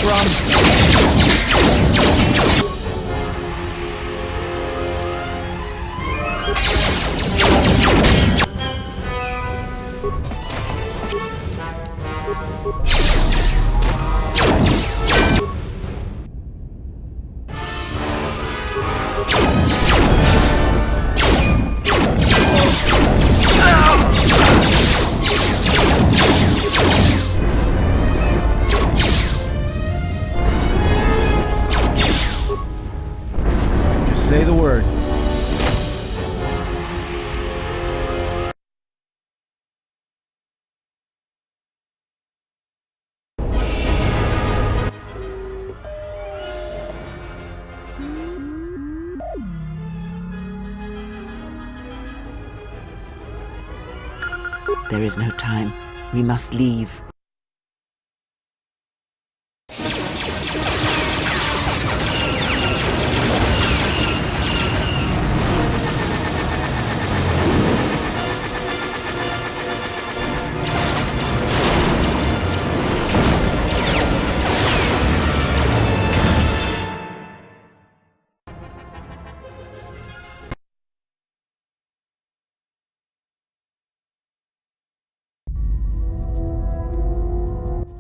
from? Just say the word. There is no time. We must leave.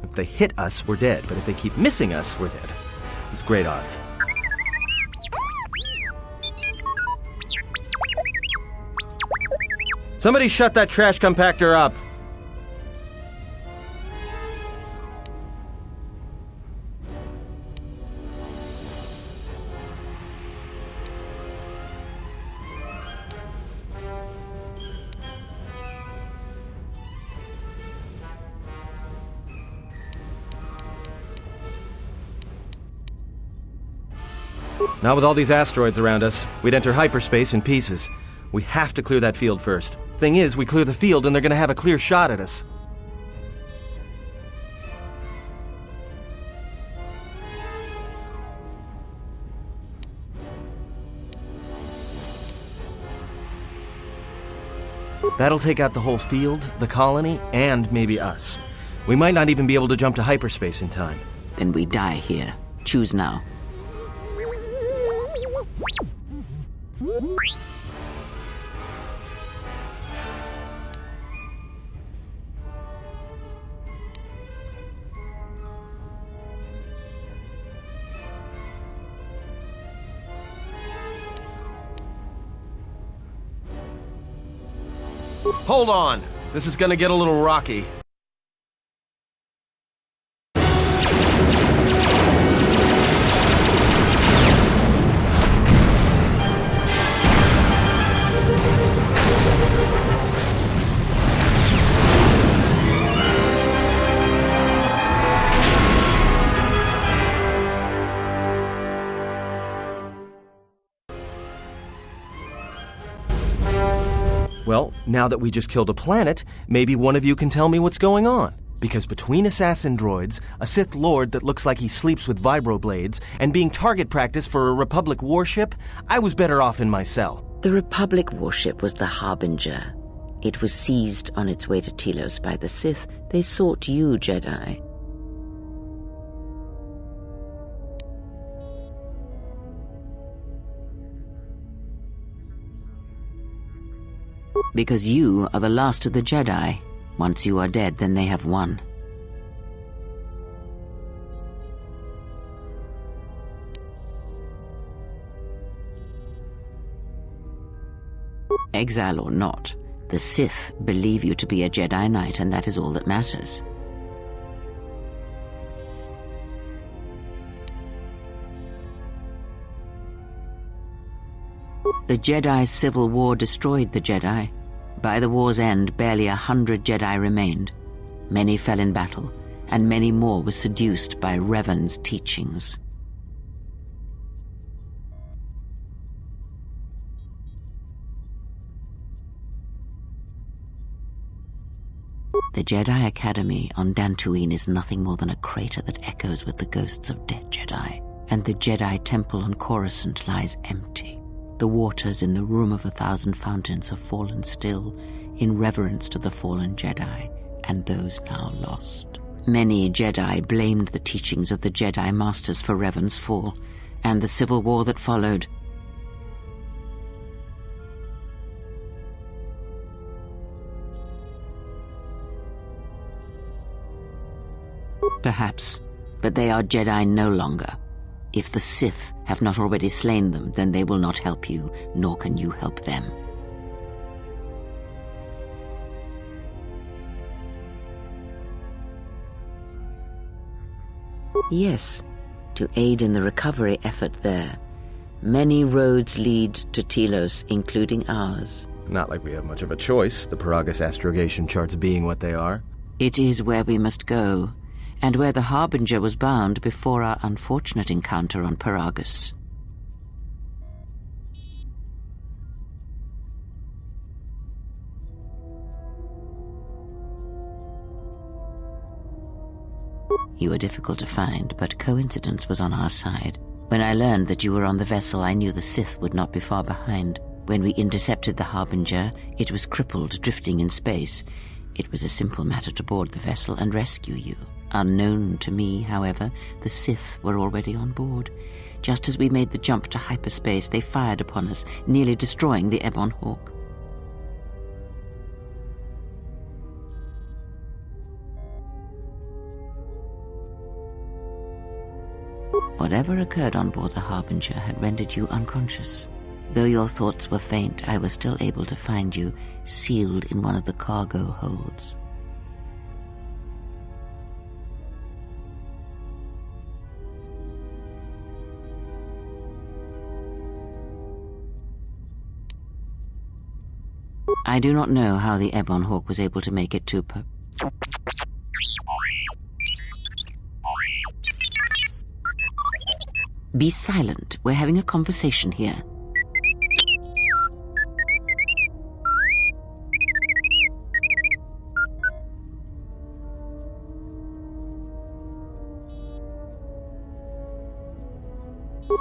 If they hit us, we're dead, but if they keep missing us, we're dead. It's great odds. Somebody shut that trash compactor up! Not with all these asteroids around us. We'd enter hyperspace in pieces. We have to clear that field first. Thing is, we clear the field and they're gonna have a clear shot at us. That'll take out the whole field, the colony, and maybe us. We might not even be able to jump to hyperspace in time. Then we die here. Choose now. Hold on! This is gonna get a little rocky. Well, now that we just killed a planet, maybe one of you can tell me what's going on. Because between assassin droids, a Sith Lord that looks like he sleeps with vibroblades, and being target practice for a Republic warship, I was better off in my cell. The Republic warship was the Harbinger. It was seized on its way to Telos by the Sith. They sought you, Jedi. Because you are the last of the Jedi. Once you are dead, then they have won. Exile or not, the Sith believe you to be a Jedi Knight, and that is all that matters. The Jedi Civil War destroyed the Jedi. By the war's end, barely 100 Jedi remained. Many fell in battle, and many more were seduced by Revan's teachings. The Jedi Academy on Dantooine is nothing more than a crater that echoes with the ghosts of dead Jedi, and the Jedi Temple on Coruscant lies empty. The waters in the Room of 1,000 Fountains have fallen still in reverence to the fallen Jedi and those now lost. Many Jedi blamed the teachings of the Jedi Masters for Revan's fall, and the civil war that followed. Perhaps, but they are Jedi no longer. If the Sith have not already slain them, then they will not help you, nor can you help them. Yes, to aid in the recovery effort there. Many roads lead to Telos, including ours. Not like we have much of a choice, the Peragus astrogation charts being what they are. It is where we must go, and where the Harbinger was bound before our unfortunate encounter on Peragus. You were difficult to find, but coincidence was on our side. When I learned that you were on the vessel, I knew the Sith would not be far behind. When we intercepted the Harbinger, it was crippled, drifting in space. It was a simple matter to board the vessel and rescue you. Unknown to me, however, the Sith were already on board. Just as we made the jump to hyperspace, they fired upon us, nearly destroying the Ebon Hawk. Whatever occurred on board the Harbinger had rendered you unconscious. Though your thoughts were faint, I was still able to find you, sealed in one of the cargo holds. I do not know how the Ebon Hawk was able to make it to Be silent. We're having a conversation here.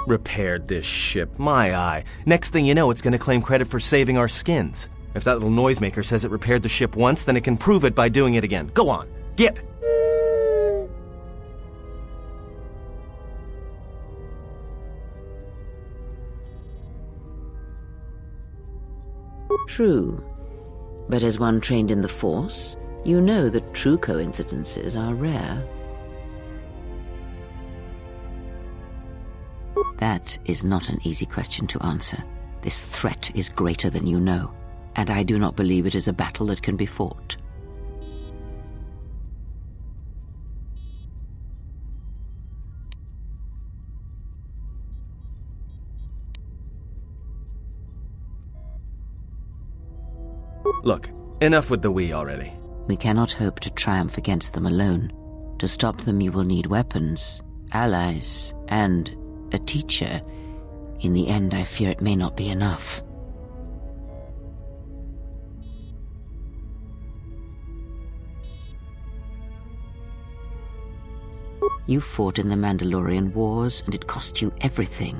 Repaired this ship, my eye. Next thing you know, it's gonna claim credit for saving our skins. If that little noisemaker says it repaired the ship once, then it can prove it by doing it again. Go on, get! True. But as one trained in the Force, you know that true coincidences are rare. That is not an easy question to answer. This threat is greater than you know, and I do not believe it is a battle that can be fought. Look, enough with the we already. We cannot hope to triumph against them alone. To stop them, you will need weapons, allies, and a teacher. In the end, I fear it may not be enough. You fought in the Mandalorian Wars, and it cost you everything.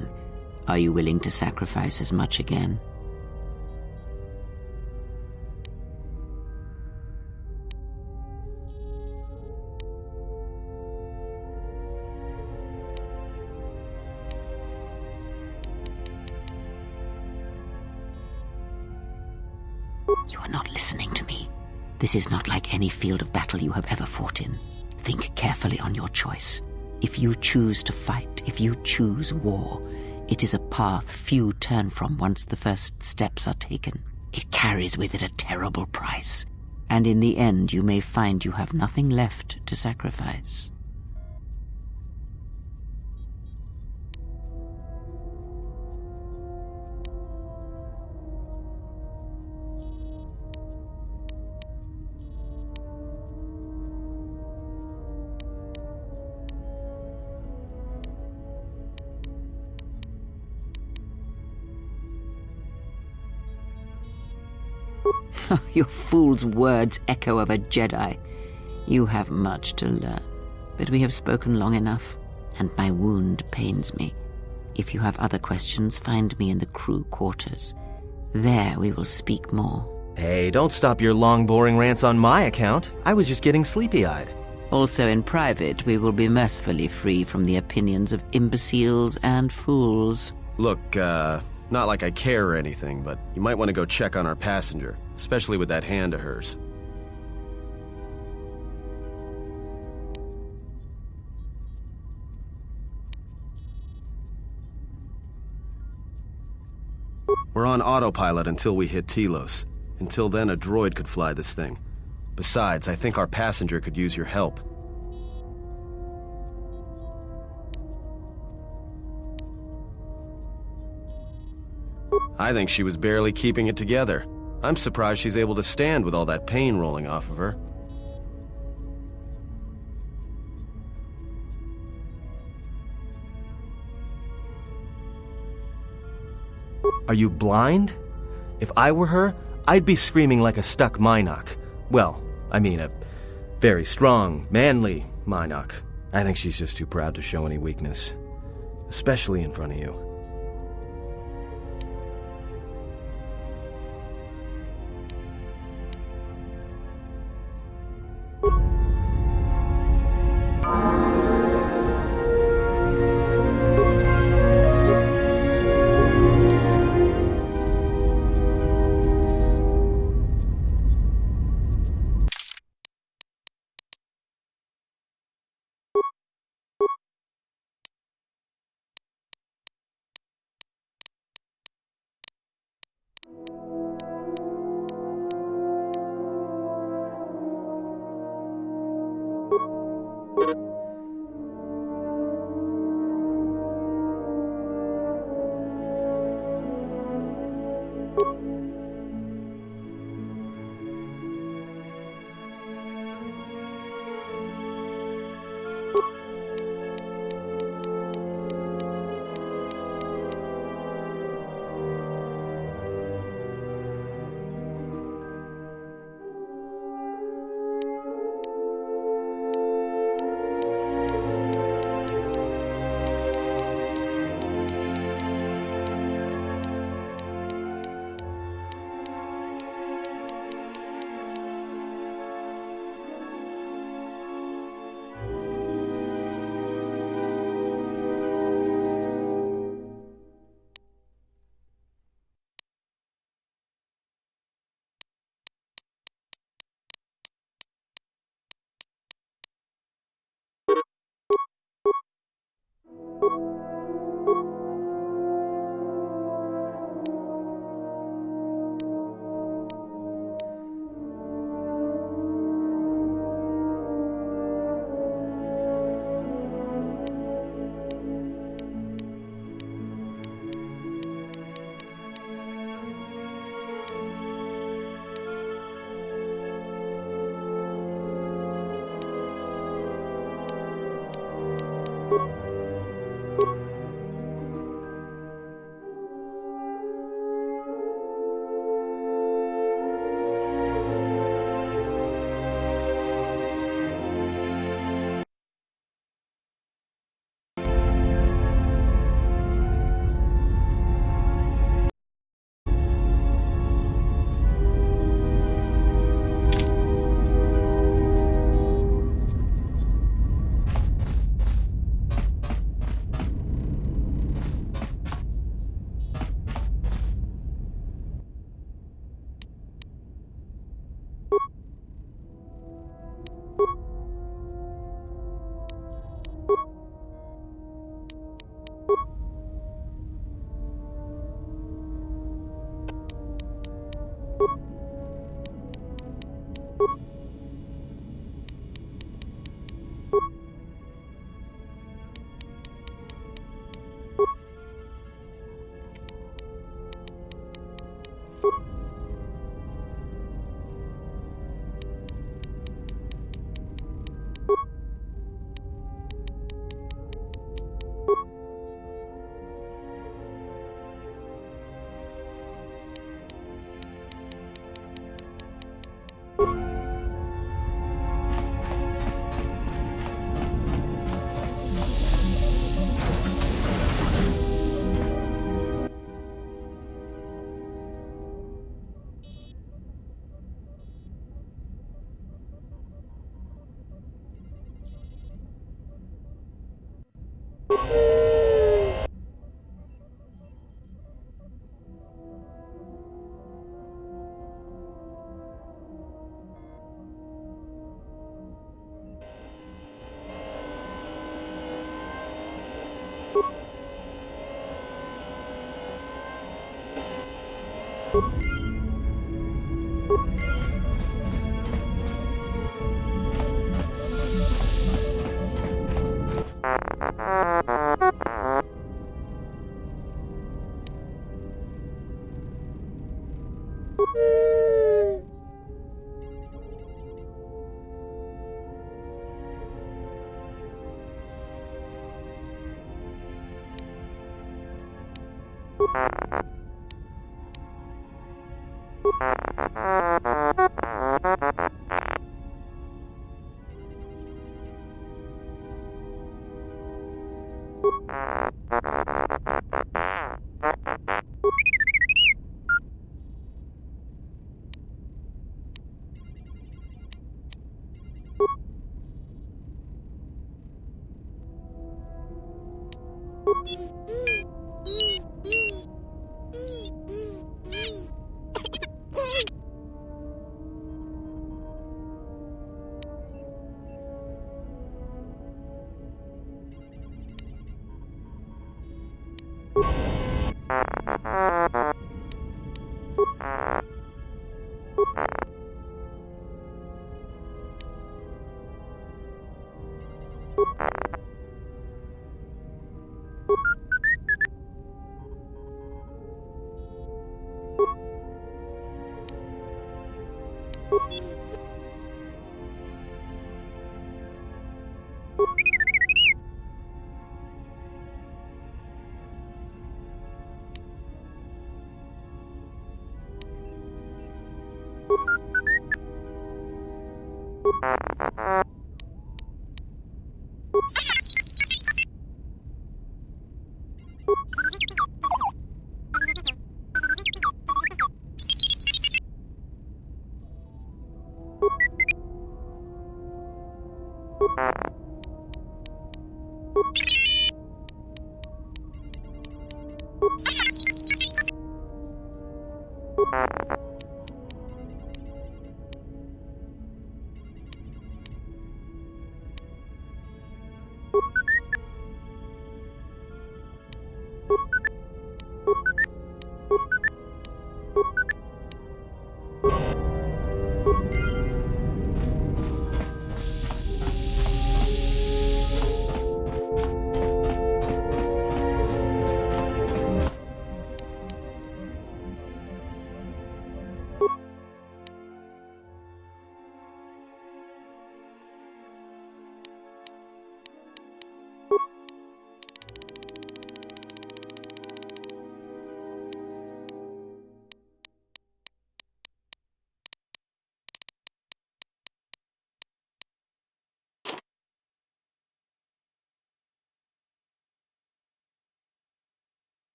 Are you willing to sacrifice as much again? You are not listening to me. This is not like any field of battle you have ever fought in. Think carefully on your choice. If you choose to fight, if you choose war, it is a path few turn from once the first steps are taken. It carries with it a terrible price, and in the end you may find you have nothing left to sacrifice. Your fool's words echo of a Jedi. You have much to learn, but we have spoken long enough, and my wound pains me. If you have other questions, find me in the crew quarters. There we will speak more. Hey, don't stop your long, boring rants on my account. I was just getting sleepy-eyed. Also in private, we will be mercifully free from the opinions of imbeciles and fools. Look, not like I care or anything, but you might want to go check on our passenger, especially with that hand of hers. We're on autopilot until we hit Telos. Until then, a droid could fly this thing. Besides, I think our passenger could use your help. I think she was barely keeping it together. I'm surprised she's able to stand with all that pain rolling off of her. Are you blind? If I were her, I'd be screaming like a stuck Minok. Well, I mean a very strong, manly Minok. I think she's just too proud to show any weakness. Especially in front of you.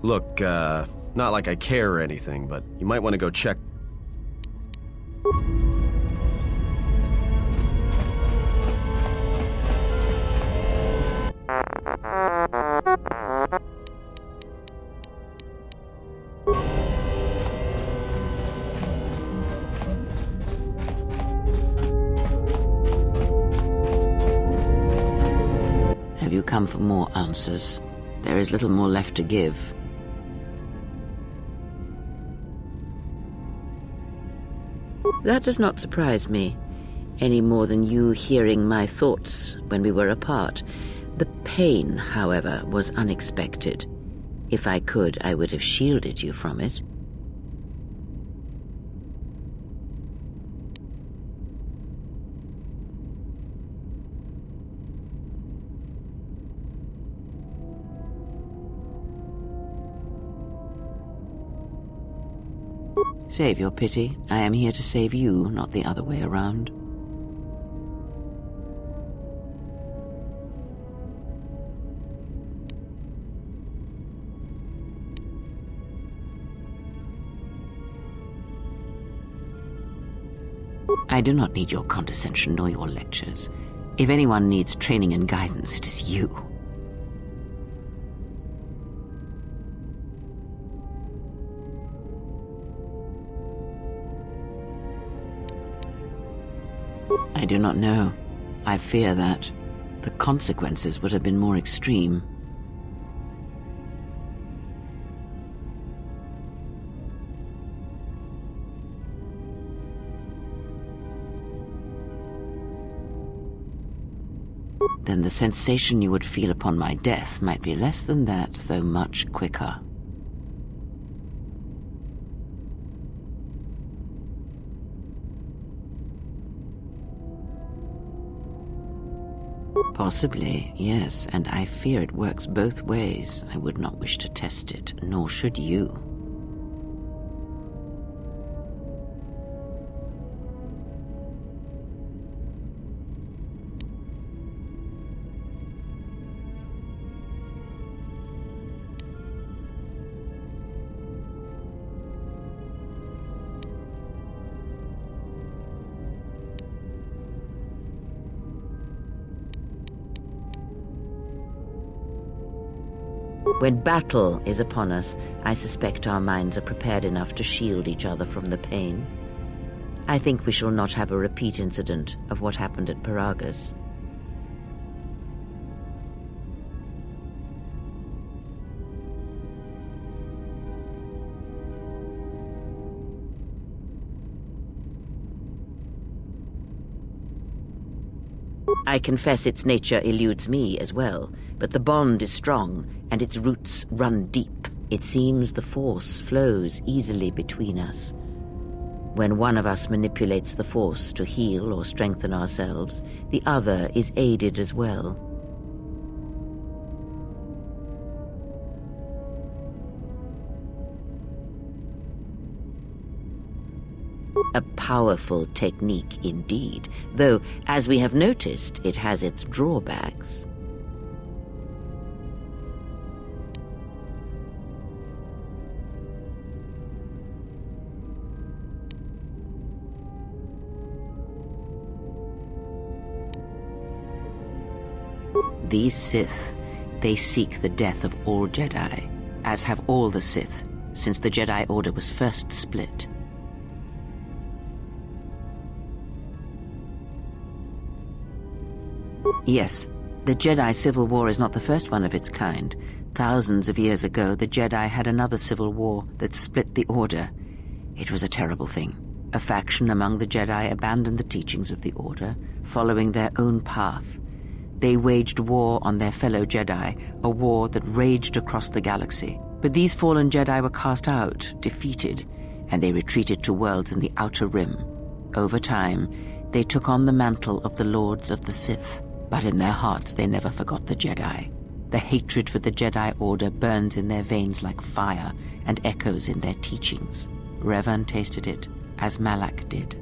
Look, not like I care or anything, but you might want to go check. Have you come for more answers? There is little more left to give. That does not surprise me, any more than you hearing my thoughts when we were apart. The pain, however, was unexpected. If I could, I would have shielded you from it. Save your pity. I am here to save you, not the other way around. I do not need your condescension nor your lectures. If anyone needs training and guidance, it is you. I do not know. I fear that the consequences would have been more extreme. Then the sensation you would feel upon my death might be less than that, though much quicker. Possibly, yes, and I fear it works both ways. I would not wish to test it, nor should you. When battle is upon us, I suspect our minds are prepared enough to shield each other from the pain. I think we shall not have a repeat incident of what happened at Paragus. I confess its nature eludes me as well, but the bond is strong, and its roots run deep. It seems the Force flows easily between us. When one of us manipulates the Force to heal or strengthen ourselves, the other is aided as well. A powerful technique indeed, though, as we have noticed, it has its drawbacks. These Sith, they seek the death of all Jedi, as have all the Sith, since the Jedi Order was first split. Yes, the Jedi Civil War is not the first one of its kind. Thousands of years ago, the Jedi had another civil war that split the Order. It was a terrible thing. A faction among the Jedi abandoned the teachings of the Order, following their own path. They waged war on their fellow Jedi, a war that raged across the galaxy. But these fallen Jedi were cast out, defeated, and they retreated to worlds in the Outer Rim. Over time, they took on the mantle of the Lords of the Sith, but in their hearts they never forgot the Jedi. The hatred for the Jedi Order burns in their veins like fire and echoes in their teachings. Revan tasted it, as Malak did.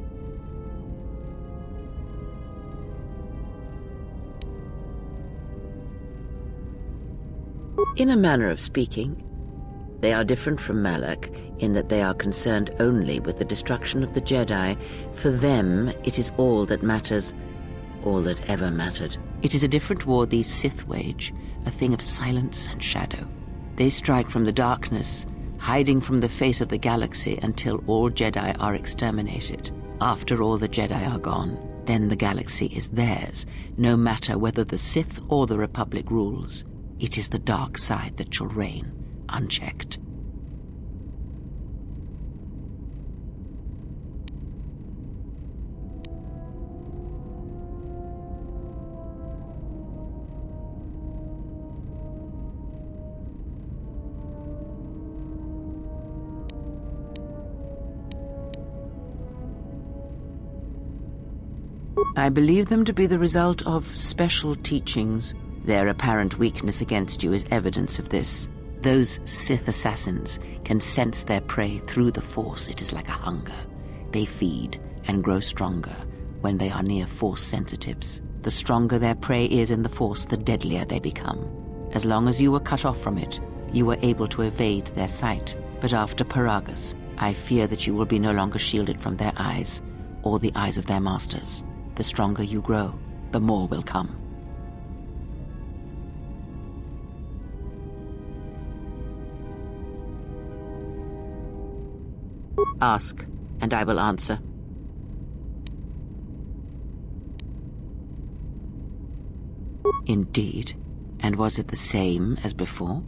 In a manner of speaking, they are different from Malak in that they are concerned only with the destruction of the Jedi. For them, it is all that matters, all that ever mattered. It is a different war these Sith wage, a thing of silence and shadow. They strike from the darkness, hiding from the face of the galaxy until all Jedi are exterminated. After all the Jedi are gone, then the galaxy is theirs, no matter whether the Sith or the Republic rules. It is the dark side that shall reign, unchecked. I believe them to be the result of special teachings. Their apparent weakness against you is evidence of this. Those Sith assassins can sense their prey through the Force. It is like a hunger. They feed and grow stronger when they are near Force sensitives. The stronger their prey is in the Force, the deadlier they become. As long as you were cut off from it, you were able to evade their sight. But after Paragus, I fear that you will be no longer shielded from their eyes, or the eyes of their masters. The stronger you grow, the more will come. Ask, and I will answer. Indeed. And was it the same as before?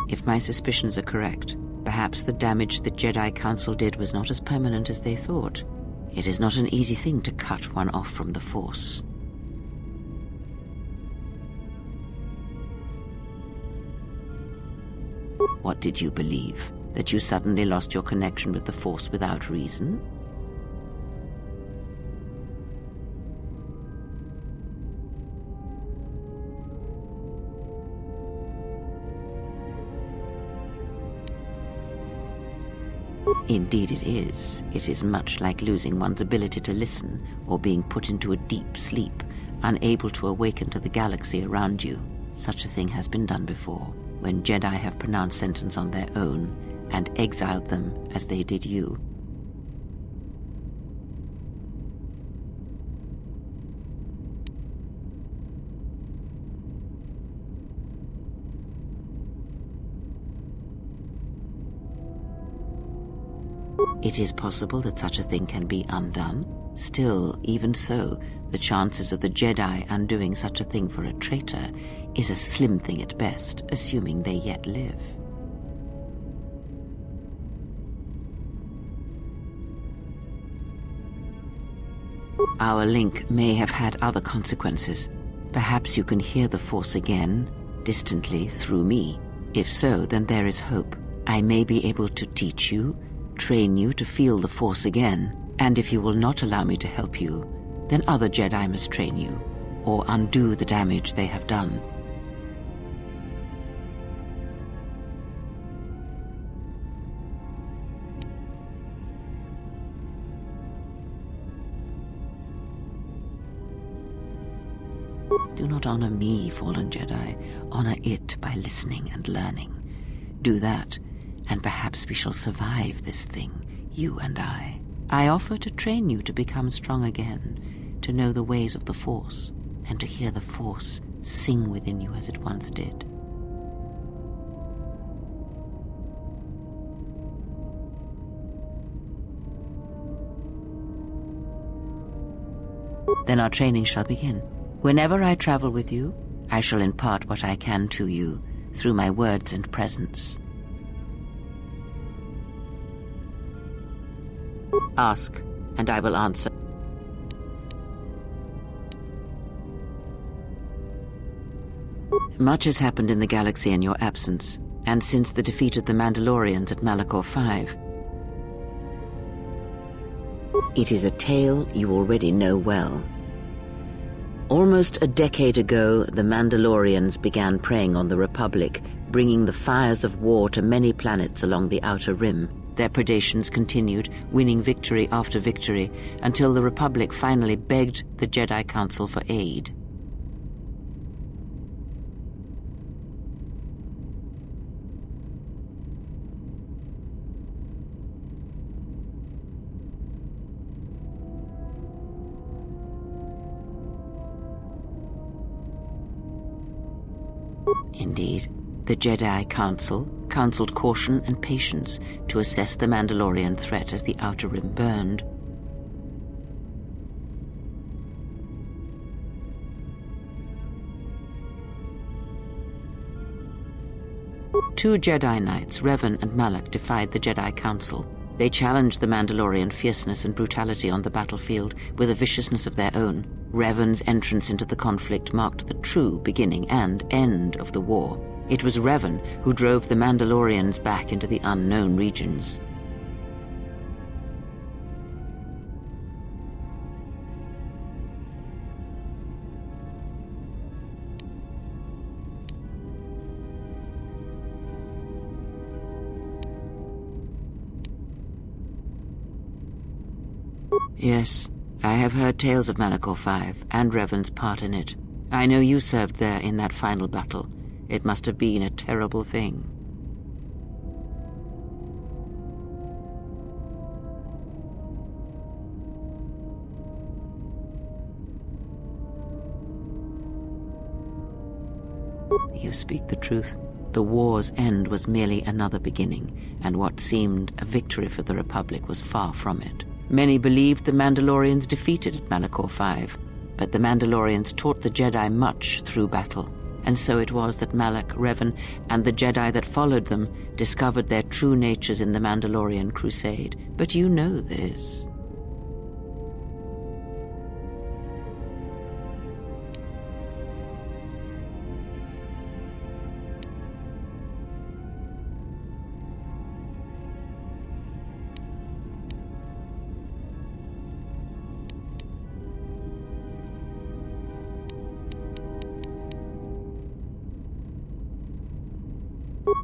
If my suspicions are correct, perhaps the damage the Jedi Council did was not as permanent as they thought. It is not an easy thing to cut one off from the Force. What did you believe? That you suddenly lost your connection with the Force without reason? Indeed it is. It is much like losing one's ability to listen or being put into a deep sleep, unable to awaken to the galaxy around you. Such a thing has been done before, when Jedi have pronounced sentence on their own and exiled them as they did you. It is possible that such a thing can be undone. Still, even so, the chances of the Jedi undoing such a thing for a traitor is a slim thing at best, assuming they yet live. Our link may have had other consequences. Perhaps you can hear the Force again, distantly, through me. If so, then there is hope. I may be able to teach you, train you to feel the Force again, and if you will not allow me to help you, then other Jedi must train you, or undo the damage they have done. Do not honor me, fallen Jedi. Honor it by listening and learning. Do that, and perhaps we shall survive this thing, you and I. I offer to train you to become strong again, to know the ways of the Force, and to hear the Force sing within you as it once did. Then our training shall begin. Whenever I travel with you, I shall impart what I can to you through my words and presence. Ask, and I will answer. Much has happened in the galaxy in your absence, and since the defeat of the Mandalorians at Malachor 5. It is a tale you already know well. Almost a decade ago, the Mandalorians began preying on the Republic, bringing the fires of war to many planets along the Outer Rim. Their predations continued, winning victory after victory, until the Republic finally begged the Jedi Council for aid. Indeed, the Jedi Council counseled caution and patience to assess the Mandalorian threat as the Outer Rim burned. Two Jedi Knights, Revan and Malak, defied the Jedi Council. They challenged the Mandalorian fierceness and brutality on the battlefield with a viciousness of their own. Revan's entrance into the conflict marked the true beginning and end of the war. It was Revan who drove the Mandalorians back into the unknown regions. Yes, I have heard tales of Malachor 5 and Revan's part in it. I know you served there in that final battle. It must have been a terrible thing. You speak the truth. The war's end was merely another beginning, and what seemed a victory for the Republic was far from it. Many believed the Mandalorians defeated at Malachor 5, but the Mandalorians taught the Jedi much through battle, and so it was that Malak, Revan, and the Jedi that followed them discovered their true natures in the Mandalorian Crusade. But you know this.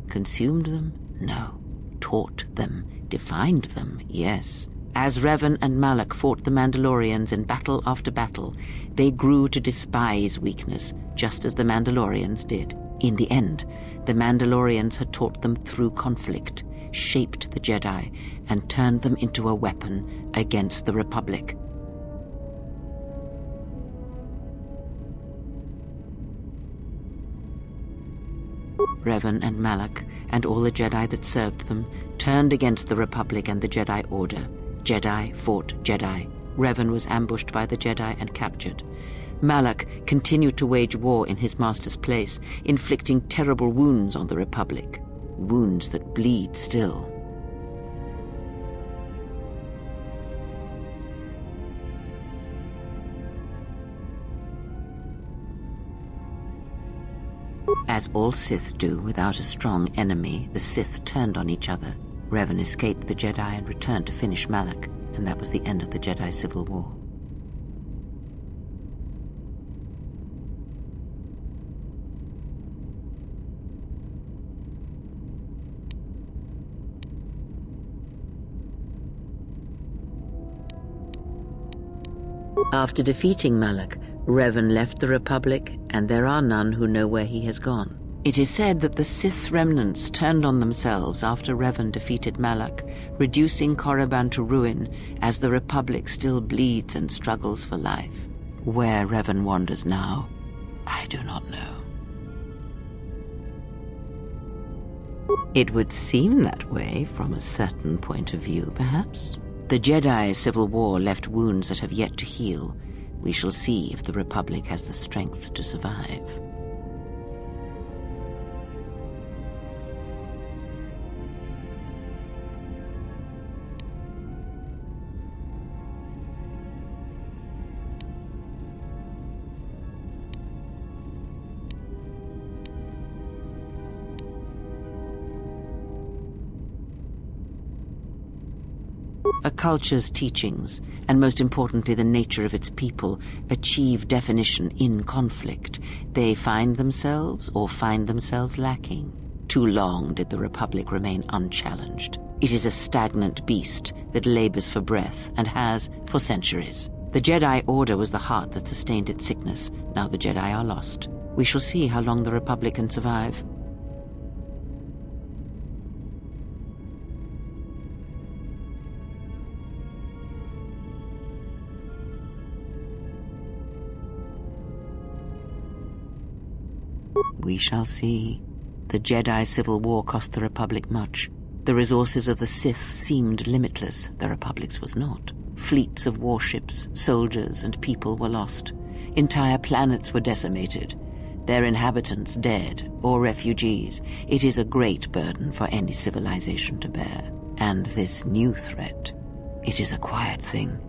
Consumed them? No. Taught them. Defined them? Yes. As Revan and Malak fought the Mandalorians in battle after battle, they grew to despise weakness, just as the Mandalorians did. In the end, the Mandalorians had taught them through conflict, shaped the Jedi, and turned them into a weapon against the Republic. Revan and Malak, and all the Jedi that served them, turned against the Republic and the Jedi Order. Jedi fought Jedi. Revan was ambushed by the Jedi and captured. Malak continued to wage war in his master's place, inflicting terrible wounds on the Republic. Wounds that bleed still. As all Sith do, without a strong enemy, the Sith turned on each other. Revan escaped the Jedi and returned to finish Malak, and that was the end of the Jedi Civil War. After defeating Malak, Revan left the Republic, and there are none who know where he has gone. It is said that the Sith remnants turned on themselves after Revan defeated Malak, reducing Korriban to ruin as the Republic still bleeds and struggles for life. Where Revan wanders now, I do not know. It would seem that way from a certain point of view, perhaps. The Jedi Civil War left wounds that have yet to heal. We shall see if the Republic has the strength to survive. A culture's teachings, and most importantly the nature of its people, achieve definition in conflict. They find themselves or find themselves lacking. Too long did the Republic remain unchallenged. It is a stagnant beast that labors for breath and has for centuries. The Jedi Order was the heart that sustained its sickness. Now the Jedi are lost. We shall see how long the Republic can survive. We shall see. The Jedi Civil War cost the Republic much. The resources of the Sith seemed limitless. The Republic's was not. Fleets of warships, soldiers, and people were lost. Entire planets were decimated. Their inhabitants dead or refugees. It is a great burden for any civilization to bear. And this new threat, it is a quiet thing.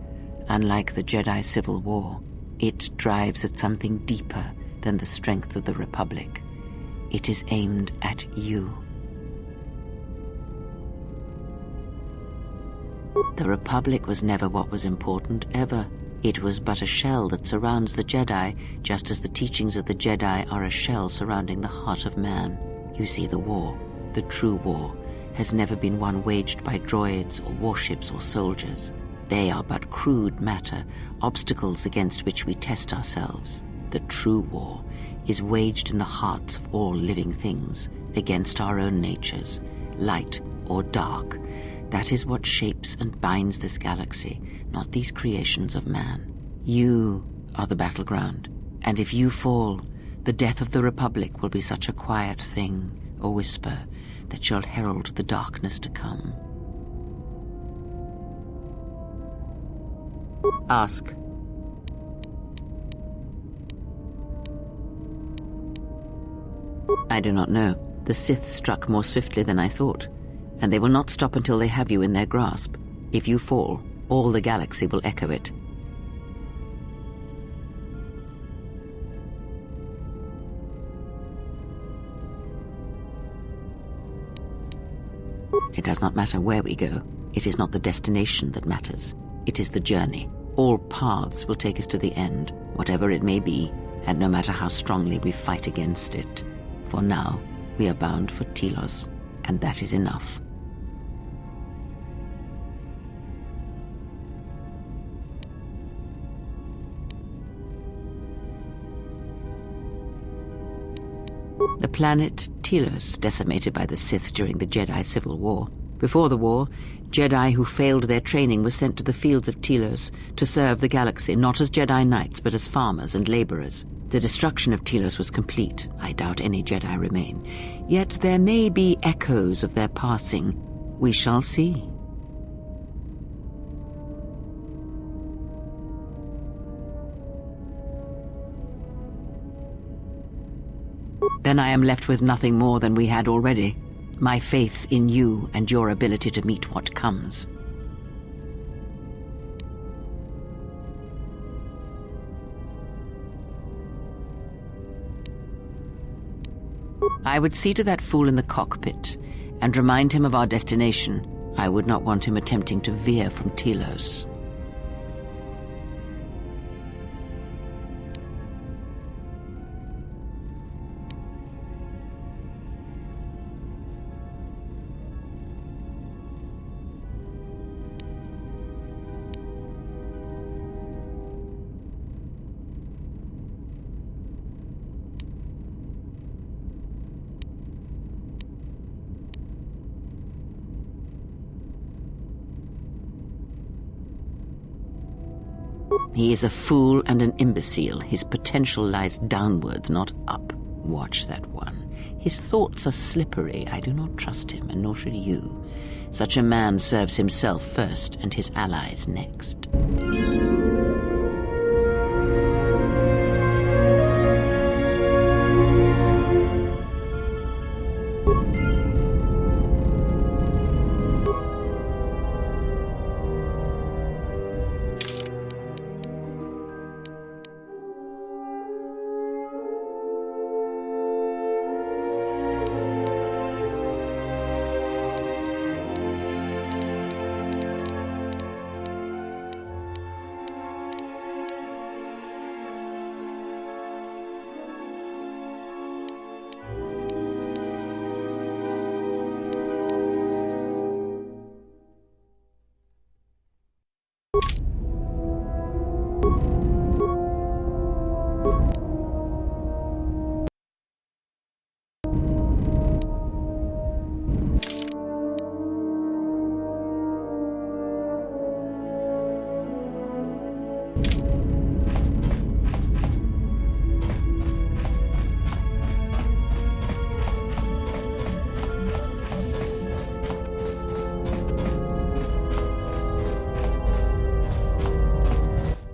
Unlike the Jedi Civil War, it drives at something deeper than the strength of the Republic. It is aimed at you. The Republic was never what was important, ever. It was but a shell that surrounds the Jedi, just as the teachings of the Jedi are a shell surrounding the heart of man. You see, the war, the true war, has never been one waged by droids or warships or soldiers. They are but crude matter, obstacles against which we test ourselves. The true war is waged in the hearts of all living things, against our own natures, light or dark. That is what shapes and binds this galaxy, not these creations of man. You are the battleground, and if you fall, the death of the Republic will be such a quiet thing, a whisper, that shall herald the darkness to come. Ask. I do not know. The Sith struck more swiftly than I thought, and they will not stop until they have you in their grasp. If you fall, all the galaxy will echo it. It does not matter where we go. It is not the destination that matters. It is the journey. All paths will take us to the end, whatever it may be, and no matter how strongly we fight against it. For now, we are bound for Telos, and that is enough. The planet Telos, decimated by the Sith during the Jedi Civil War. Before the war, Jedi who failed their training were sent to the fields of Telos to serve the galaxy, not as Jedi Knights, but as farmers and laborers. The destruction of Telos was complete. I doubt any Jedi remain. Yet there may be echoes of their passing. We shall see. Then I am left with nothing more than we had already. My faith in you and your ability to meet what comes. I would see to that fool in the cockpit and remind him of our destination. I would not want him attempting to veer from Telos. He is a fool and an imbecile. His potential lies downwards, not up. Watch that one. His thoughts are slippery. I do not trust him, and nor should you. Such a man serves himself first, and his allies next.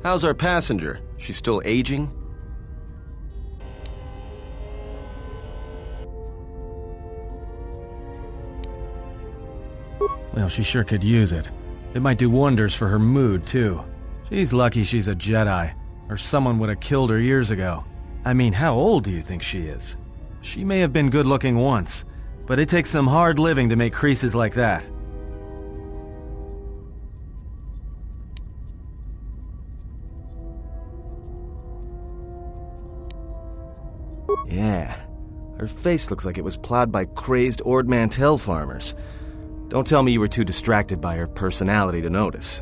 How's our passenger? She's still aging? Well, she sure could use it. It might do wonders for her mood, too. She's lucky she's a Jedi, or someone would have killed her years ago. I mean, how old do you think she is? She may have been good-looking once, but it takes some hard living to make creases like that. Yeah, her face looks like it was plowed by crazed Ord Mantell farmers. Don't tell me you were too distracted by her personality to notice.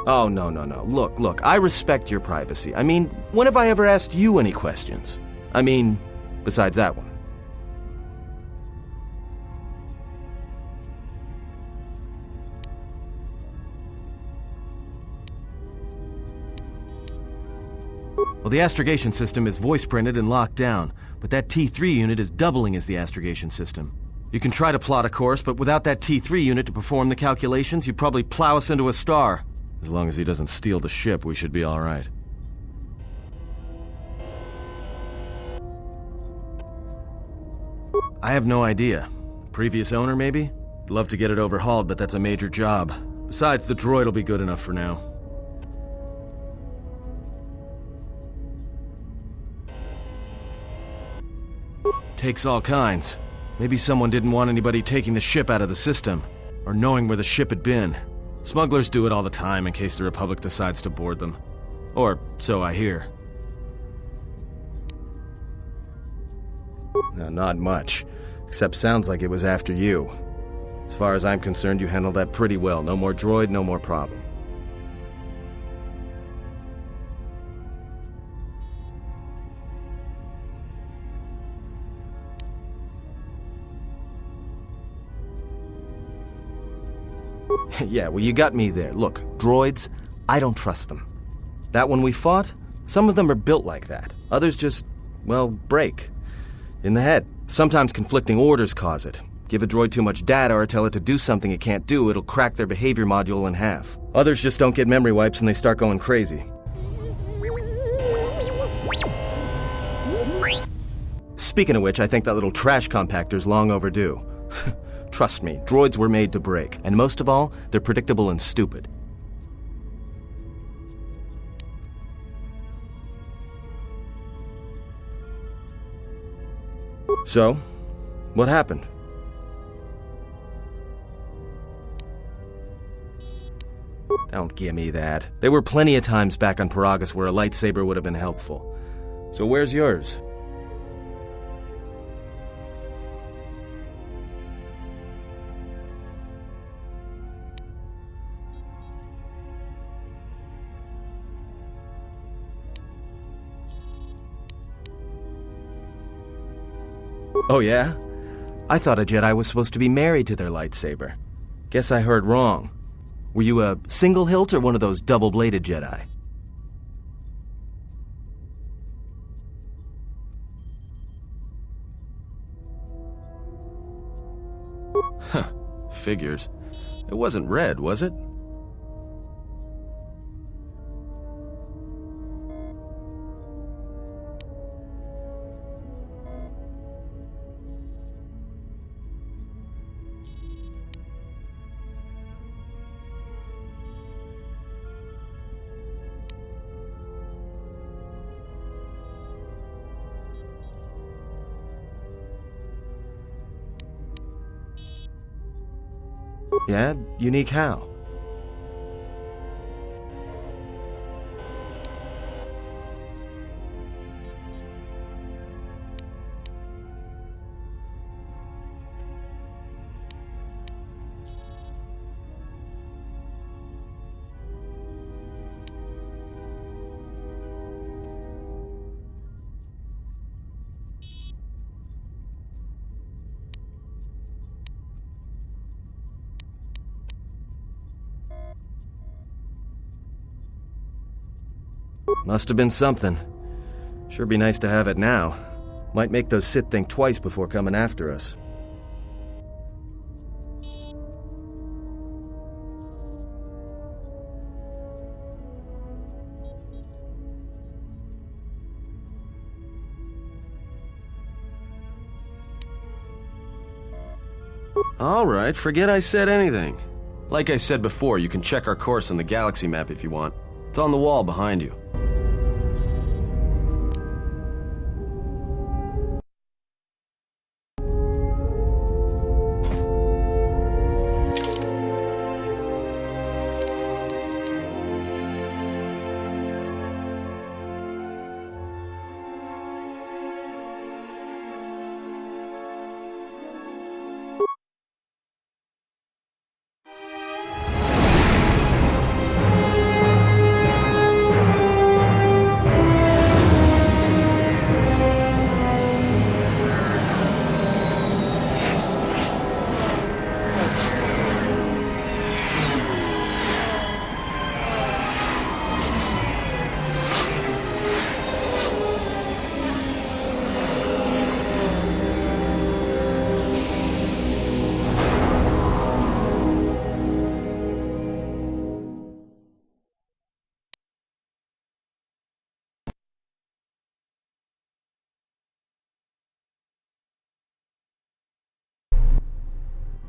Oh, no. Look, I respect your privacy. I mean, when have I ever asked you any questions? I mean, besides that one. Well, the astrogation system is voice-printed and locked down, but that T3 unit is doubling as the astrogation system. You can try to plot a course, but without that T3 unit to perform the calculations, you'd probably plow us into a star. As long as he doesn't steal the ship, we should be all right. I have no idea. Previous owner, maybe? I'd love to get it overhauled, but that's a major job. Besides, the droid will be good enough for now. Takes all kinds. Maybe someone didn't want anybody taking the ship out of the system, or knowing where the ship had been. Smugglers do it all the time in case the Republic decides to board them. Or so I hear. No, not much. Except sounds like it was after you. As far as I'm concerned, you handled that pretty well. No more droid, no more problem. Yeah, well, you got me there. Look, droids, I don't trust them. That one we fought, some of them are built like that. Others just, well, break. In the head. Sometimes conflicting orders cause it. Give a droid too much data or tell it to do something it can't do, it'll crack their behavior module in half. Others just don't get memory wipes and they start going crazy. Speaking of which, I think that little trash compactor's long overdue. Trust me, droids were made to break, and most of all, they're predictable and stupid. So, what happened? Don't give me that. There were plenty of times back on Paragus where a lightsaber would have been helpful. So where's yours? Oh yeah? I thought a Jedi was supposed to be married to their lightsaber. Guess I heard wrong. Were you a single hilt or one of those double-bladed Jedi? Huh, figures. It wasn't red, was it? Yeah? Unique how? Must have been something. Sure be nice to have it now. Might make those Sith think twice before coming after us. Alright, forget I said anything. Like I said before, you can check our course on the galaxy map if you want. It's on the wall behind you.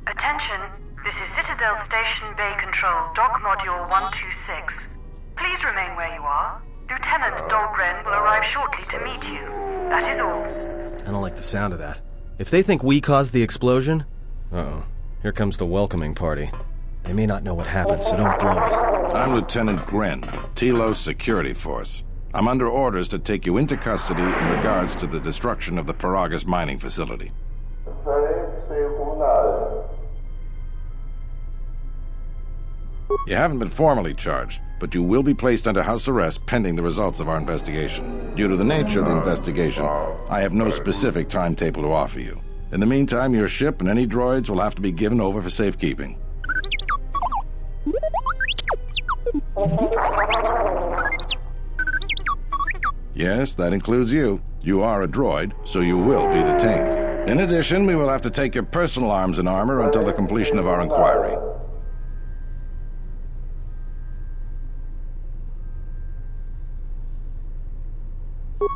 Attention, this is Citadel Station Bay Control, Dock Module 126. Please remain where you are. Lieutenant Dahlgren will arrive shortly to meet you. That is all. I don't like the sound of that. If they think we caused the explosion... Uh-oh. Here comes the welcoming party. They may not know what happened, so don't blow it. I'm Lieutenant Gren, Telos Security Force. I'm under orders to take you into custody in regards to the destruction of the Paragus mining facility. You haven't been formally charged, but you will be placed under house arrest pending the results of our investigation. Due to the nature of the investigation, I have no specific timetable to offer you. In the meantime, your ship and any droids will have to be given over for safekeeping. Yes, that includes you. You are a droid, so you will be detained. In addition, we will have to take your personal arms and armor until the completion of our inquiry.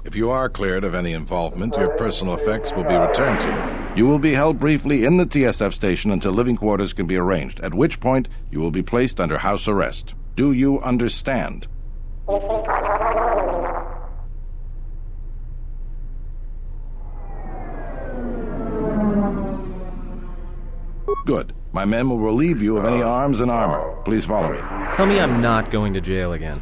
If you are cleared of any involvement, your personal effects will be returned to you. You will be held briefly in the TSF station until living quarters can be arranged, at which point you will be placed under house arrest. Do you understand? Good. My men will relieve you of any arms and armor. Please follow me. Tell me I'm not going to jail again.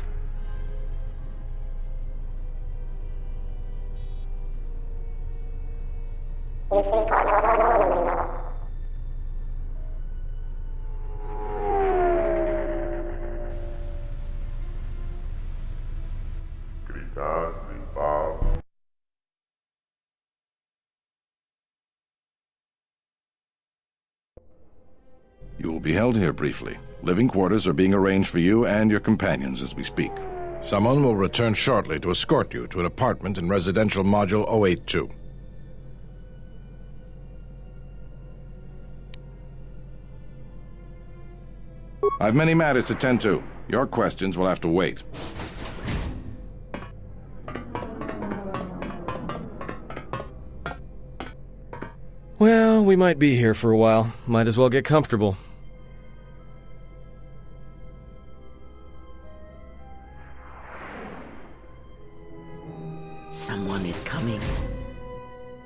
You will be held here briefly. Living quarters are being arranged for you and your companions as we speak. Someone will return shortly to escort you to an apartment in Residential Module 082. I've many matters to tend to. Your questions will have to wait. Well, we might be here for a while. Might as well get comfortable. Someone is coming.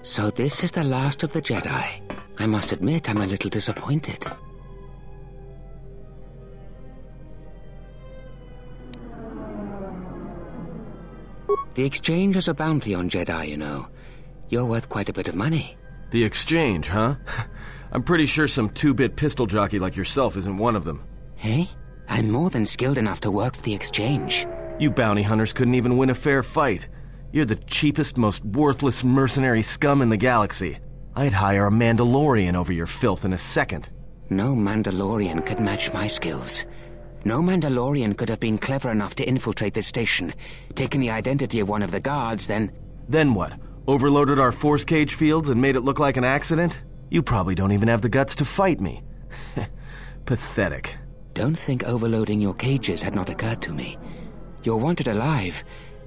So this is the last of the Jedi. I must admit I'm a little disappointed. The exchange has a bounty on Jedi, you know. You're worth quite a bit of money. The exchange, huh? I'm pretty sure some two-bit pistol jockey like yourself isn't one of them. Hey? I'm more than skilled enough to work for the exchange. You bounty hunters couldn't even win a fair fight. You're the cheapest, most worthless mercenary scum in the galaxy. I'd hire a Mandalorian over your filth in a second. No Mandalorian could match my skills. No Mandalorian could have been clever enough to infiltrate this station, taken the identity of one of the guards, then... Then what? Overloaded our force cage fields and made it look like an accident? You probably don't even have the guts to fight me. Pathetic. Don't think overloading your cages had not occurred to me. You're wanted alive,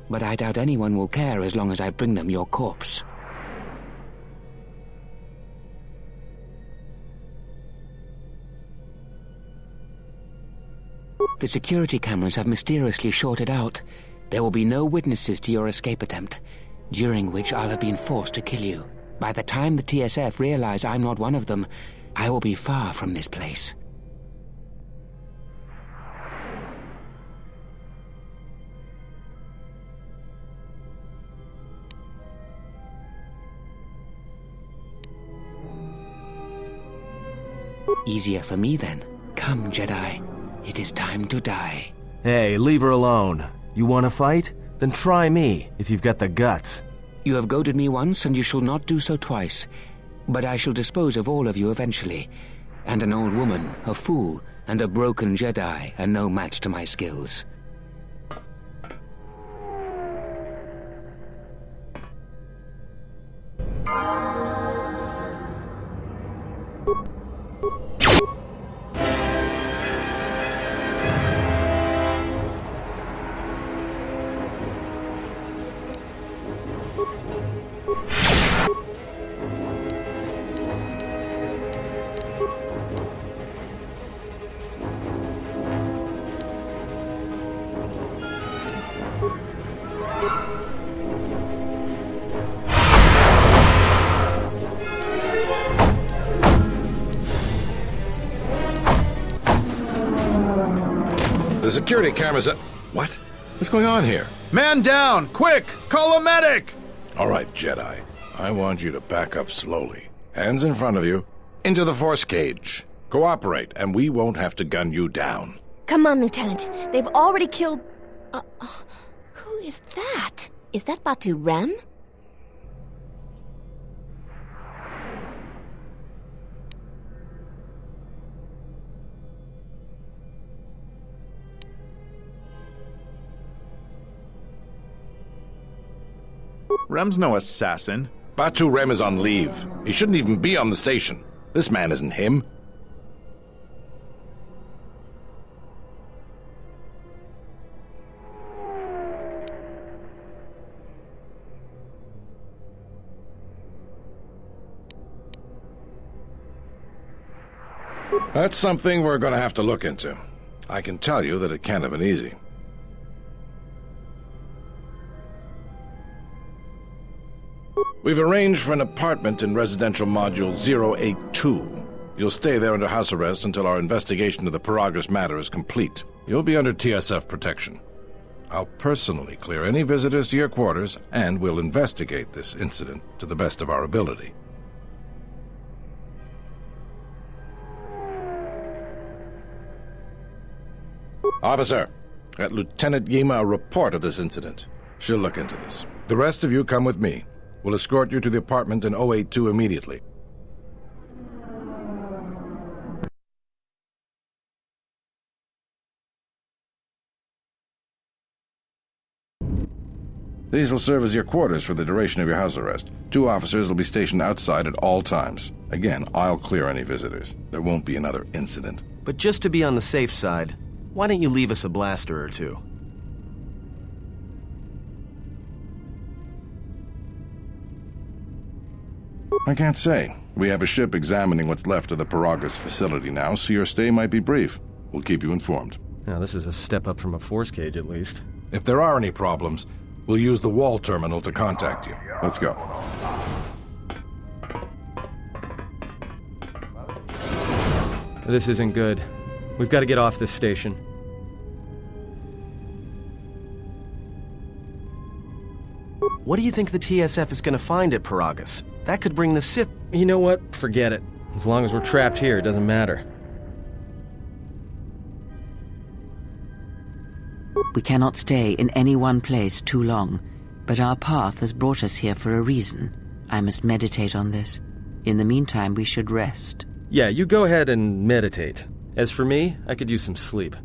but I doubt anyone will care as long as I bring them your corpse. The security cameras have mysteriously shorted out. There will be no witnesses to your escape attempt, during which I'll have been forced to kill you. By the time the TSF realize I'm not one of them, I will be far from this place. Easier for me then. Come, Jedi. It is time to die. Hey, leave her alone. You want to fight? Then try me, if you've got the guts. You have goaded me once, and you shall not do so twice. But I shall dispose of all of you eventually. And an old woman, a fool, and a broken Jedi are no match to my skills. The security cameras are... What? What's going on here? Man down! Quick! Call a medic! All right, Jedi. I want you to back up slowly. Hands in front of you. Into the force cage. Cooperate, and we won't have to gun you down. Come on, Lieutenant. They've already killed... who is that? Is that Batu Rem? Rem's no assassin. Batu Rem is on leave. He shouldn't even be on the station. This man isn't him. That's something we're going to have to look into. I can tell you that it can't have been easy. We've arranged for an apartment in Residential Module 082. You'll stay there under house arrest until our investigation of the Paragus matter is complete. You'll be under TSF protection. I'll personally clear any visitors to your quarters, and we'll investigate this incident to the best of our ability. Officer, get Lieutenant Yima a report of this incident. She'll look into this. The rest of you come with me. We'll escort you to the apartment in 082 immediately. These will serve as your quarters for the duration of your house arrest. 2 officers will be stationed outside at all times. Again, I'll clear any visitors. There won't be another incident. But just to be on the safe side, why don't you leave us a blaster or 2? I can't say. We have a ship examining what's left of the Paragus facility now, so your stay might be brief. We'll keep you informed. Now, this is a step up from a force cage, at least. If there are any problems, we'll use the wall terminal to contact you. Let's go. This isn't good. We've got to get off this station. What do you think the TSF is going to find at Paragus? That could bring the Sith... You know what? Forget it. As long as we're trapped here, it doesn't matter. We cannot stay in any one place too long, but our path has brought us here for a reason. I must meditate on this. In the meantime, we should rest. Yeah, you go ahead and meditate. As for me, I could use some sleep.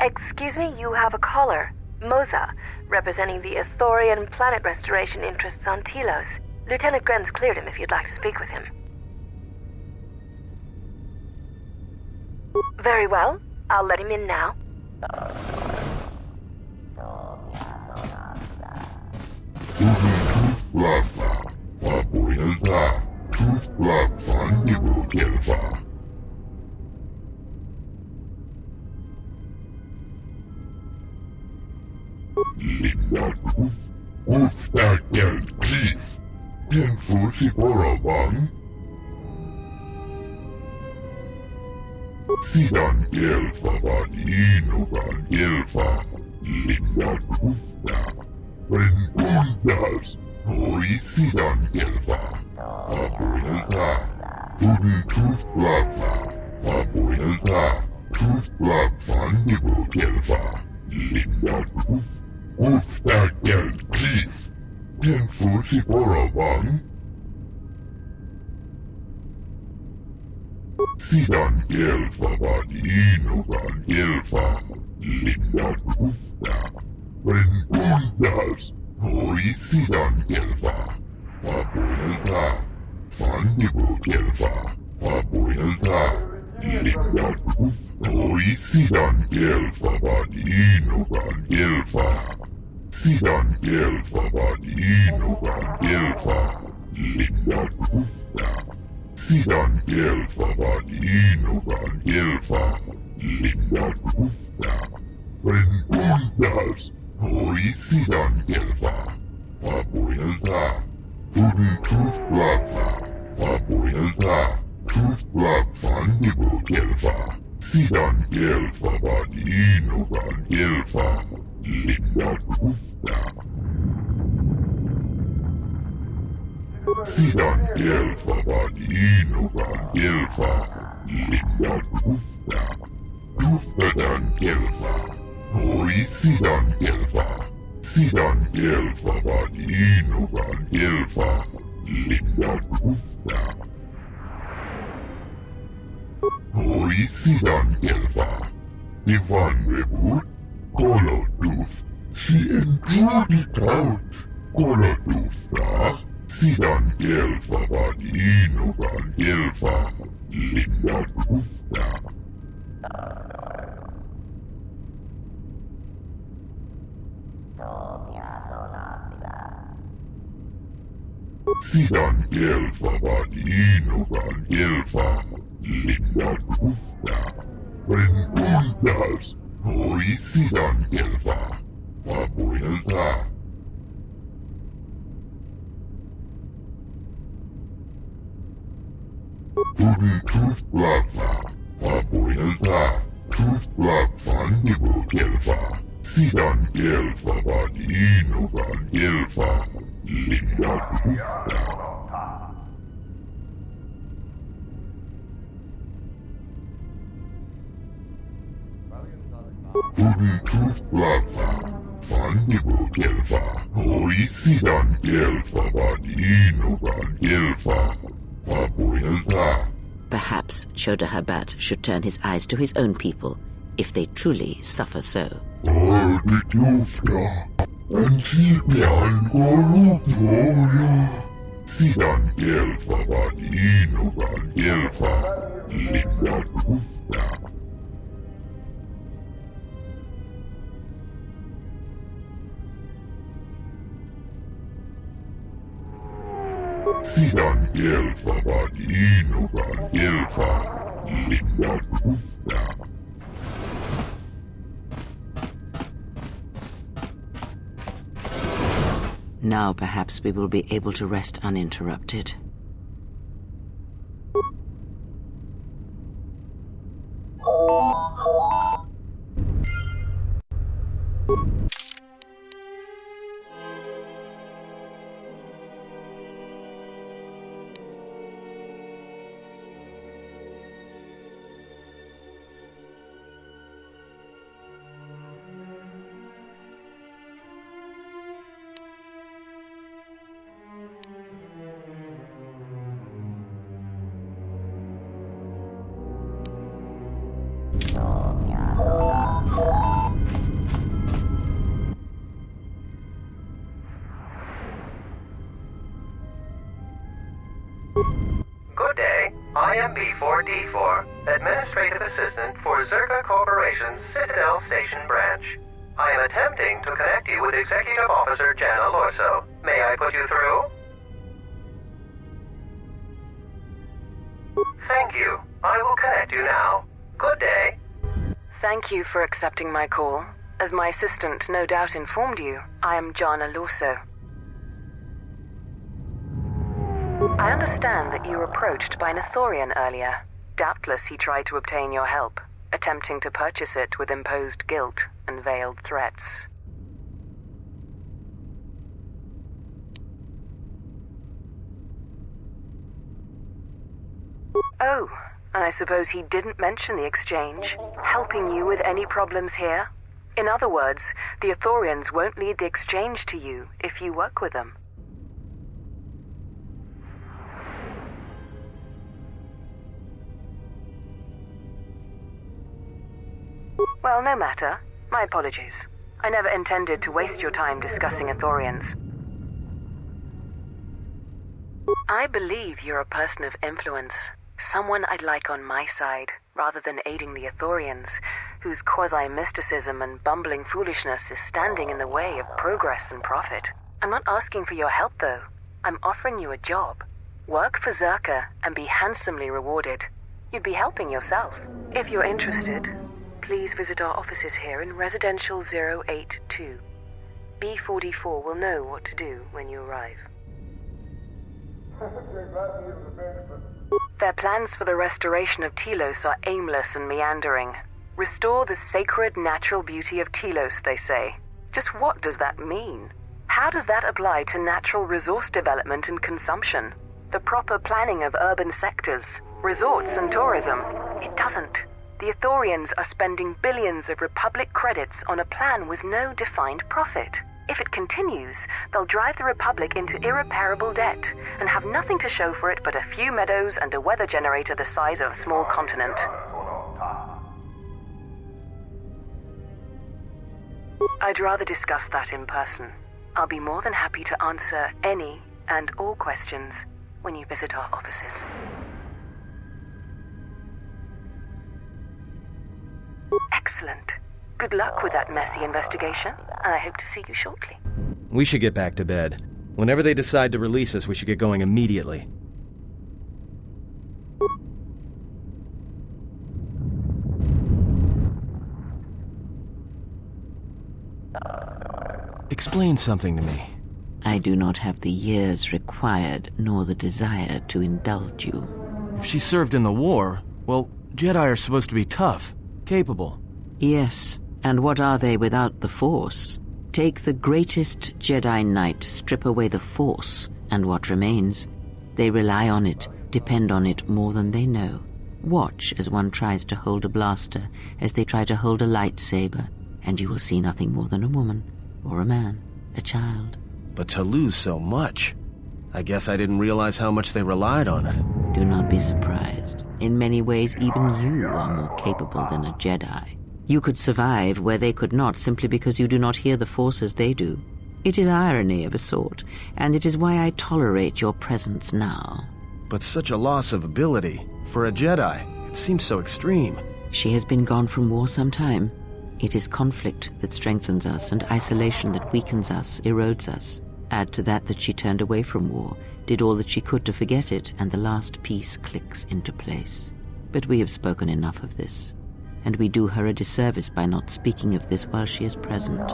Excuse me, you have a caller. Moza, representing the Ithorian planet restoration interests on Telos. Lieutenant Gren's cleared him if you'd like to speak with him. Very well. I'll let him in now. Sidan gelfa vadinogan gelfa linda kufta Rentundas hoi sidan gelfa Abuelta Tudun tuflava Abuelta Tuflavan nibu gelfa Linda kufta gel chief Tenfusi boravan Sidan gelfa vadinogan gelfa linda kufta Rentundas hoi sidan gelfa Abuelta Fandibu gelfa Abuelta linda kufta hoi sidan gelfa vadinogan gelfa Sidan gelfa vadinogan gelfa linda kufta Sidan gelfa vadinogan gelfa linda kufta Rentundas hoi sidan gelfa Abuelta Tudun tuflava Abuelta Tuflavan nibu gelfa Sidan gelfa vadinogan gelfa linda kufta Sidan gelfa vadinogan gelfa linda kufta Tuftadan gelfa hoi sidan gelfa Sidan gelfa vadinogan gelfa linda kufta hoi sidan gelfa Divan reboot Koloduf Si entrudit out Kolodufta Sidan gelfa vadinogan gelfa linda kufta Sidan gelfa vadinogan gelfa linda kufta Rentundas hoi sidan gelfa Abuelta Tudun tuflava Abuelta Tuflavan nibu gelfa Sidan gelfa vadinogan gelfa linda kufta Tudun tuflava Vandibu gelfa hoi sidan gelfa vadinogan gelfa Abuelta Perhaps Choda Habat should turn his eyes to his own people, if they truly suffer so. Arditufta Antibian Goruptoya Sidan gelfa vadinogan gelfa linda kufta Sidan gelfa vadinogan gelfa linda kufta Now perhaps we will be able to rest uninterrupted. Good day. I am B4D4, Administrative Assistant for Czerka Corporation's Citadel Station branch. I am attempting to connect you with Executive Officer Jana Lorso. May I put you through? Thank you. I will connect you now. Good day. Thank you for accepting my call. As my assistant no doubt informed you, I am Jana Lorso. I understand that you were approached by an Ithorian earlier. Doubtless he tried to obtain your help, attempting to purchase it with imposed guilt and veiled threats. Oh, and I suppose he didn't mention the exchange, helping you with any problems here? In other words, the Ithorians won't lead the exchange to you if you work with them. Well, no matter. My apologies. I never intended to waste your time discussing Ithorians. I believe you're a person of influence. Someone I'd like on my side, rather than aiding the Ithorians, whose quasi-mysticism and bumbling foolishness is standing in the way of progress and profit. I'm not asking for your help, though. I'm offering you a job. Work for Czerka and be handsomely rewarded. You'd be helping yourself. If you're interested, please visit our offices here in Residential 082. B44 will know what to do when you arrive. Their plans for the restoration of Telos are aimless and meandering. Restore the sacred natural beauty of Telos, they say. Just what does that mean? How does that apply to natural resource development and consumption? The proper planning of urban sectors, resorts and tourism? It doesn't. The Ithorians are spending billions of Republic credits on a plan with no defined profit. If it continues, they'll drive the Republic into irreparable debt and have nothing to show for it but a few meadows and a weather generator the size of a small continent. I'd rather discuss that in person. I'll be more than happy to answer any and all questions when you visit our offices. Excellent. Good luck with that messy investigation, and I hope to see you shortly. We should get back to bed. Whenever they decide to release us, we should get going immediately. Explain something to me. I do not have the years required, nor the desire to indulge you. If she served in the war, well, Jedi are supposed to be tough, capable. Yes, and what are they without the Force? Take the greatest Jedi Knight, strip away the Force, and what remains? They rely on it, depend on it more than they know. Watch as one tries to hold a blaster, as they try to hold a lightsaber, and you will see nothing more than a woman, or a man, a child. But to lose so much, I guess I didn't realize how much they relied on it. Do not be surprised. In many ways, even you are more capable than a Jedi. You could survive where they could not simply because you do not hear the Force as they do. It is irony of a sort, and it is why I tolerate your presence now. But such a loss of ability, for a Jedi, it seems so extreme. She has been gone from war some time. It is conflict that strengthens us, and isolation that weakens us, erodes us. Add to that she turned away from war, did all that she could to forget it, and the last piece clicks into place. But we have spoken enough of this, and we do her a disservice by not speaking of this while she is present.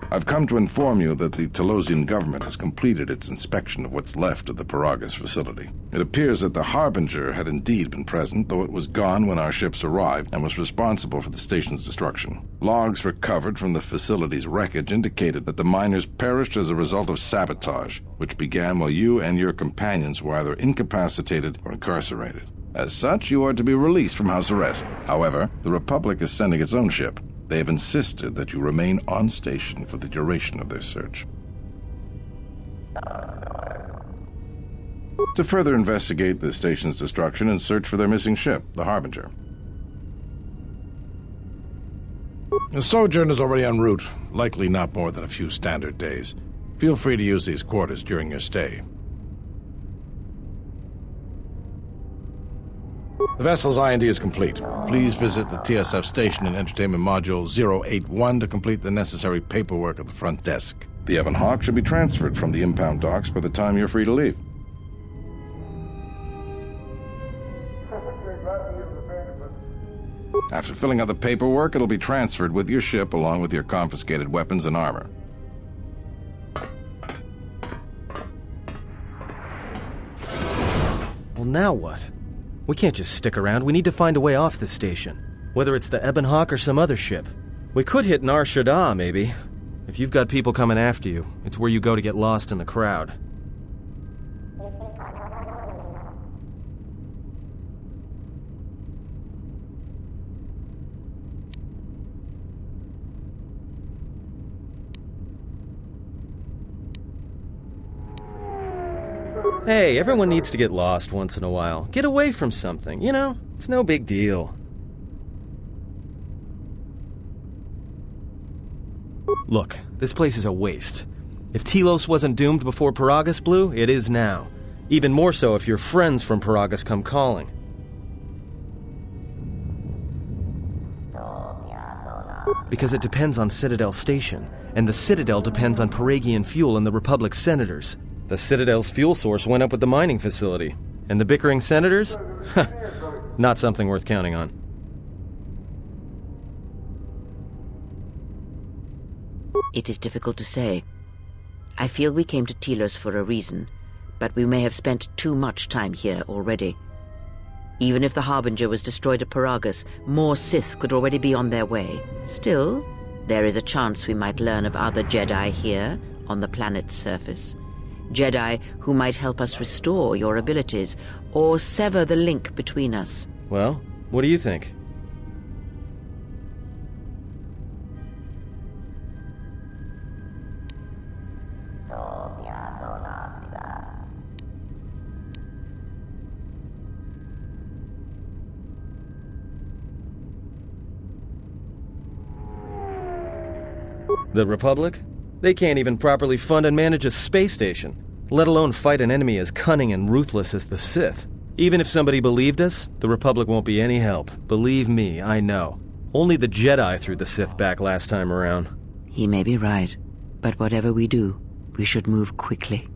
I've come to inform you that the Telosian government has completed its inspection of what's left of the Paragus facility. It appears that the Harbinger had indeed been present, though it was gone when our ships arrived and was responsible for the station's destruction. Logs recovered from the facility's wreckage indicated that the miners perished as a result of sabotage, which began while you and your companions were either incapacitated or incarcerated. As such, you are to be released from house arrest. However, the Republic is sending its own ship. They have insisted that you remain on station for the duration of their search. To further investigate the station's destruction and search for their missing ship, the Harbinger. The sojourn is already en route, likely not more than a few standard days. Feel free to use these quarters during your stay. The vessel's I&D is complete. Please visit the TSF station and entertainment module 081 to complete the necessary paperwork at the front desk. The Ebon Hawk should be transferred from the impound docks by the time you're free to leave. After filling out the paperwork, it'll be transferred with your ship along with your confiscated weapons and armor. Well, now what? We can't just stick around. We need to find a way off the station. Whether it's the Ebon Hawk or some other ship. We could hit Nar Shaddaa, maybe. If you've got people coming after you, it's where you go to get lost in the crowd. Hey, everyone needs to get lost once in a while. Get away from something, you know? It's no big deal. Look, this place is a waste. If Telos wasn't doomed before Peragus blew, it is now. Even more so if your friends from Peragus come calling. Because it depends on Citadel Station, and the Citadel depends on Peragian fuel and the Republic's senators. The Citadel's fuel source went up with the mining facility. And the bickering senators? Not something worth counting on. It is difficult to say. I feel we came to Telos for a reason, but we may have spent too much time here already. Even if the Harbinger was destroyed at Peragus, more Sith could already be on their way. Still, there is a chance we might learn of other Jedi here on the planet's surface. Jedi who might help us restore your abilities, or sever the link between us. Well, what do you think? The Republic? They can't even properly fund and manage a space station, let alone fight an enemy as cunning and ruthless as the Sith. Even if somebody believed us, the Republic won't be any help. Believe me, I know. Only the Jedi threw the Sith back last time around. He may be right, but whatever we do, we should move quickly.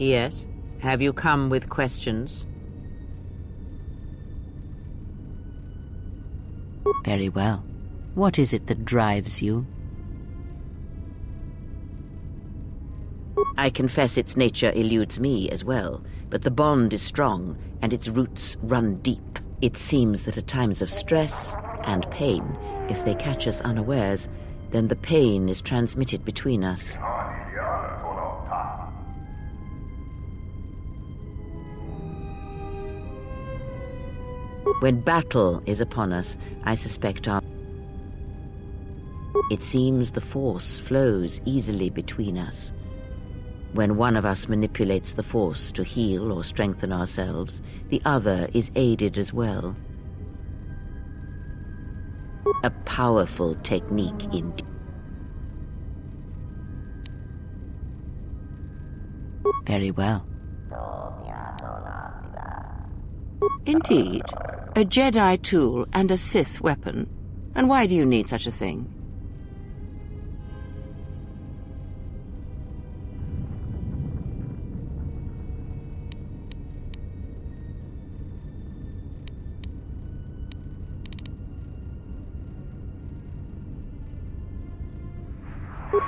Yes? Have you come with questions? Very well. What is it that drives you? I confess its nature eludes me as well, but the bond is strong and its roots run deep. It seems that at times of stress and pain, if they catch us unawares, then the pain is transmitted between us. When battle is upon us, I suspect it seems the force flows easily between us. When one of us manipulates the force to heal or strengthen ourselves, the other is aided as well. A powerful technique indeed. Very well. Indeed. A Jedi tool and a Sith weapon. And why do you need such a thing?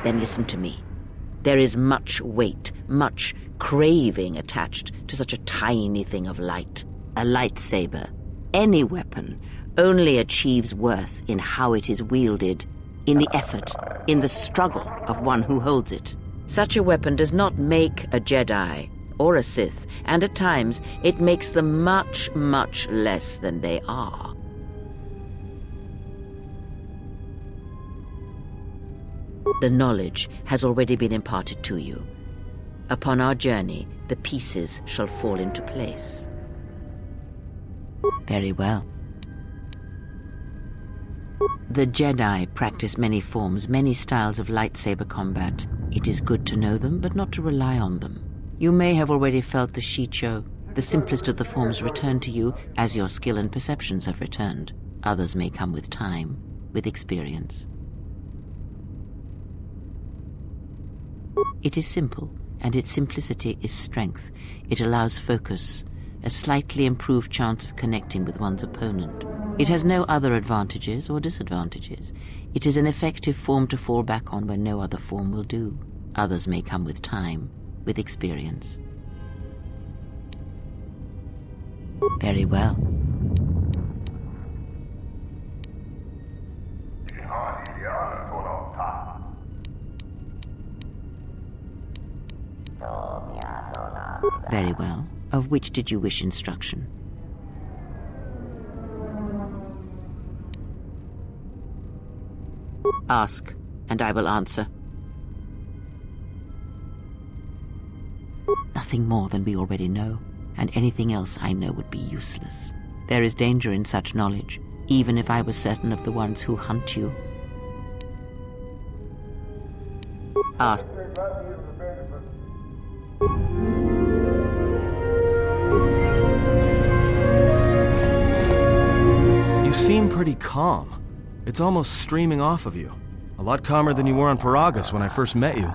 Then listen to me. There is much weight, much craving attached to such a tiny thing of light. A lightsaber, any weapon, only achieves worth in how it is wielded, in the effort, in the struggle of one who holds it. Such a weapon does not make a Jedi or a Sith, and at times it makes them much, much less than they are. The knowledge has already been imparted to you. Upon our journey, the pieces shall fall into place. Very well. The Jedi practice many forms, many styles of lightsaber combat. It is good to know them, but not to rely on them. You may have already felt the Shicho. The simplest of the forms return to you as your skill and perceptions have returned. Others may come with time, with experience. It is simple, and its simplicity is strength. It allows focus, a slightly improved chance of connecting with one's opponent. It has no other advantages or disadvantages. It is an effective form to fall back on when no other form will do. Others may come with time, with experience. Very well. Very well. Of which did you wish instruction? Ask, and I will answer. Nothing more than we already know, and anything else I know would be useless. There is danger in such knowledge, even if I was certain of the ones who hunt you. Ask. You seem pretty calm. It's almost streaming off of you. A lot calmer than you were on Paragus when I first met you.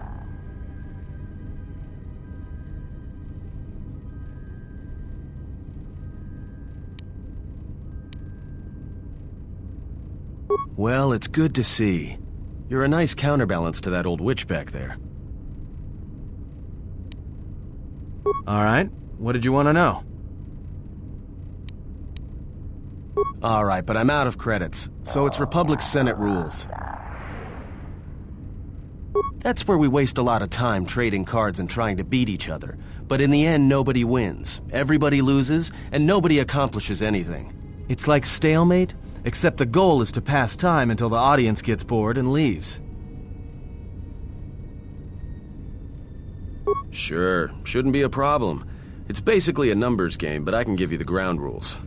Well, it's good to see. You're a nice counterbalance to that old witch back there. Alright, what did you want to know? Alright, but I'm out of credits, so it's Republic Senate rules. That's where we waste a lot of time trading cards and trying to beat each other. But in the end, nobody wins. Everybody loses, and nobody accomplishes anything. It's like stalemate, except the goal is to pass time until the audience gets bored and leaves. Sure, shouldn't be a problem. It's basically a numbers game, but I can give you the ground rules.